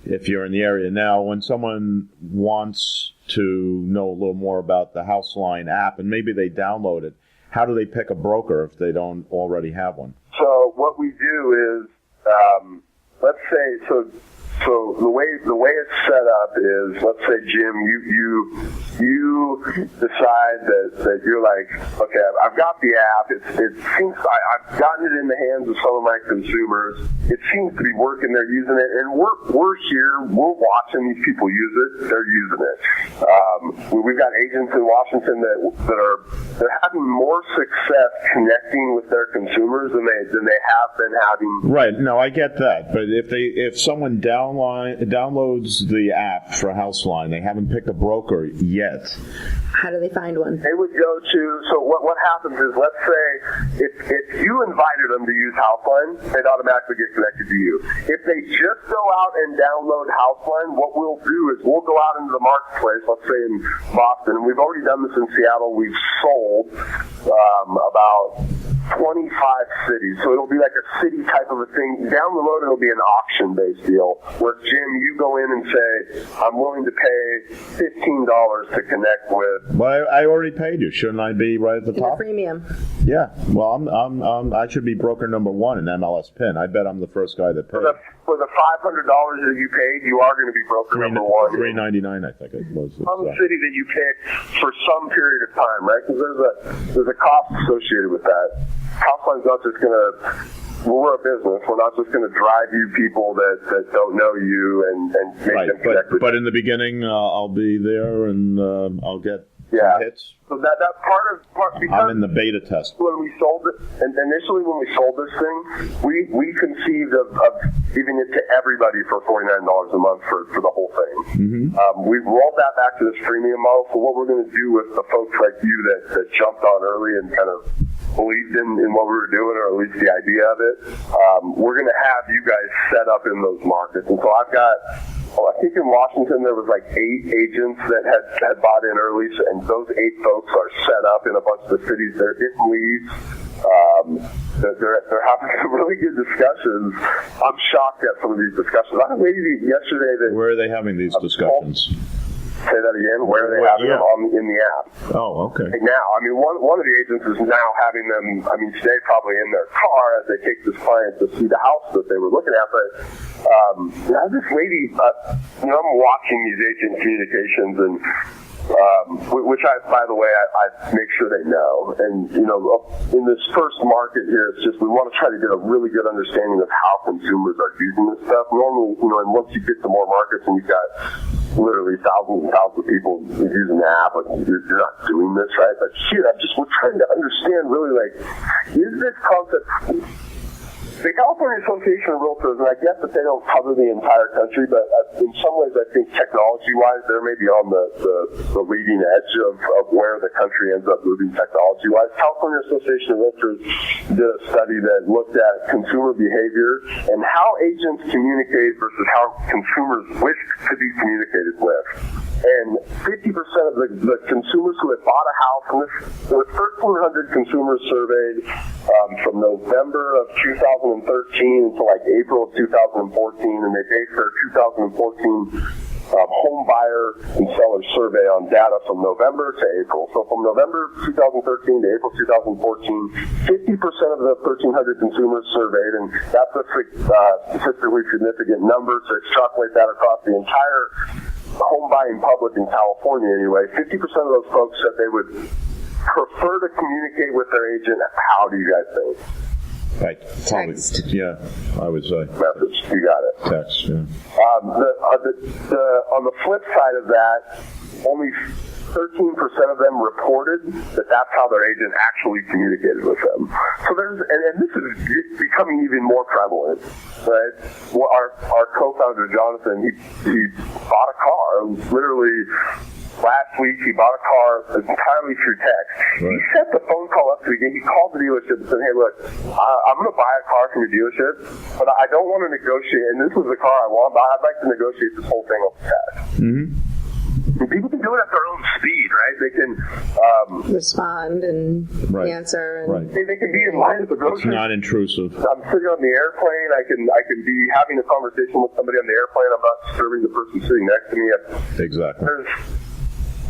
if you're in the area. Now, when someone wants to know a little more about the Houseline app, and maybe they download it, how do they pick a broker if they don't already have one? So what we do is, let's say, so the way it's set up is, let's say, Jim, you decide that you're like, okay, I've got the app. It seems I've gotten it in the hands of some of my consumers. It seems to be working. They're using it, and we're here. We're watching these people use it. They're using it. We've got agents in Washington they're having more success connecting with their consumers than they have been having. Right. No, I get that. But if someone downloads the app for Houseline, they haven't picked a broker yet. How do they find one? They would go to, so what happens is, let's say, if you invited them to use Houseline, they'd automatically get connected to you. If they just go out and download Houseline, what we'll do is we'll go out into the marketplace, let's say in Boston, and we've already done this in Seattle. We've sold about 25 cities, so it'll be like a city type of a thing. Down the road, it'll be an auction-based deal where, Jim, you go in and say, I'm willing to pay $15 to connect with. Well, I already paid you. Shouldn't I be right at the top? The premium. Yeah. Well, I should be broker number one in MLS PIN. I bet I'm the first guy that paid. For the $500 that you paid, you are going to be broker number one. $3.99, I think it was. Some city that you pick for some period of time, right? Because there's a cost associated with that. Houseline's not just going to. Well, we're a business. We're not just going to drive you people that don't know you and make them connect with you. But in the beginning, I'll be there and I'll get hits. So that part because I'm in the beta test. When we sold it, and initially when we sold this thing, we conceived of giving it to everybody for $49 a month for the whole thing. Mm-hmm. We've rolled that back to this freemium model. So what we're going to do with the folks like you that jumped on early and kind of believed in what we were doing, or at least the idea of it, we're going to have you guys set up in those markets. And so I've got, I think in Washington there was like 8 agents that had bought in early, and those 8 folks are set up in a bunch of the cities. They're getting leads. They're having some really good discussions. I'm shocked at some of these discussions. I had a lady yesterday that... Where are they having these discussions? Say that again. Where are they having them in the app? Oh, okay. Right now, I mean, one of the agents is now having them. I mean, today probably in their car as they take this client to see the house that they were looking at. But this lady, I'm watching these agent communications and. Which by the way, I make sure they know. And, in this first market here, it's just we want to try to get a really good understanding of how consumers are using this stuff. Normally, and once you get to more markets and you've got literally thousands and thousands of people using the app, like, you're not doing this, right? But we're trying to understand really, like, is this concept... The California Association of Realtors, and I guess that they don't cover the entire country, but in some ways I think technology-wise they're maybe on the leading edge of where the country ends up moving technology-wise. California Association of Realtors did a study that looked at consumer behavior and how agents communicate versus how consumers wish to be communicated with. And 50% of the consumers who had bought a house, and there were 1,300 consumers surveyed from November of 2013 until like April of 2014, and they based their 2014 home buyer and seller survey on data from November to April. So from November 2013 to April 2014, 50% of the 1,300 consumers surveyed, and that's a statistically significant number to extrapolate that across the entire home buying public in California anyway. 50% of those folks said they would prefer to communicate with their agent. How do you guys think? Right. Text. Yeah, I would say. Message. You got it. Text, yeah. On the flip side of that, only 13% of them reported that that's how their agent actually communicated with them. So and this is becoming even more prevalent, right? Well, our co-founder Jonathan, he bought a car. Literally last week, he bought a car entirely through text. Right. He set the phone call up to the He called the dealership and said, "Hey, look, I'm going to buy a car from your dealership, but I don't want to negotiate. And this was the car I want, but I'd like to negotiate this whole thing over text." Mm-hmm. And people think do it at their own speed, right? They can Respond and Right. answer. And Right. they can be in line at the It's grocery. not intrusive. I'm sitting on the airplane. I can be having a conversation with somebody on the airplane. I'm not disturbing the person sitting next to me. Exactly.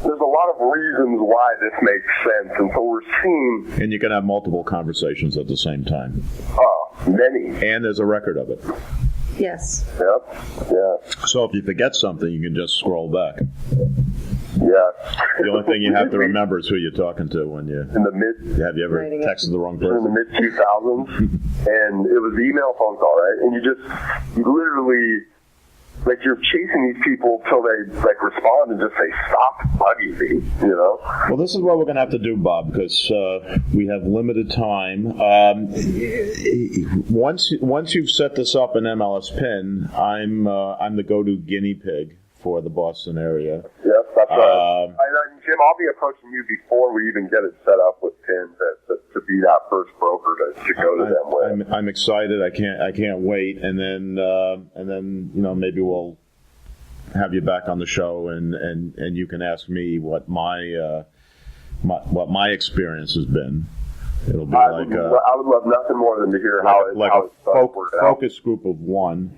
There's a lot of reasons why this makes sense, and so we're seeing And you can have multiple conversations at the same time. many. And there's a record of it. Yes. Yep. Yeah. So if you forget something, you can just scroll back. Yeah. The only thing you have to remember is who you're talking to when you... In the mid Have you ever Writing it. texted the wrong in the person? mid 2000s, and it was the email phone call, right? And you literally, like, you're chasing these people till they respond and just say, "Stop bugging me," you know. Well, this is what we're going to have to do, Bob, because we have limited time. Once you've set this up in MLS PIN, I'm the go-to guinea pig for the Boston area. Yep, that's right. Jim, I'll be approaching you before we even get it set up with PIN to be that first broker to go to them with. I'm excited. I can't wait. And then maybe we'll have you back on the show and you can ask me what my experience has been. It'll be I would love nothing more than to hear how it worked out. Focus group of one,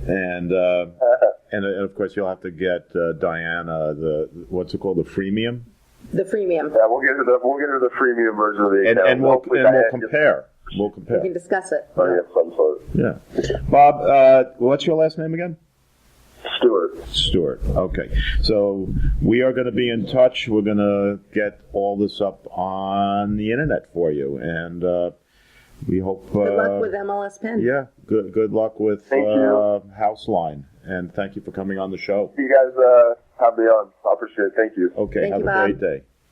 and of course you'll have to get Diana what's it called, the freemium. The freemium. Yeah, we'll get her the freemium version of the account. And we'll compare. We'll We compare. can discuss it. Some sort. Yeah, Bob. What's your last name again? Stewart. Okay. So we are going to be in touch. We're going to get all this up on the internet for you, and we hope. Good luck with MLS PIN. Yeah. Good luck with Thank you. Houseline, and thank you for coming on the show. You guys have me on. I appreciate it. Thank you. Okay. Thank have you, a Bob. great day.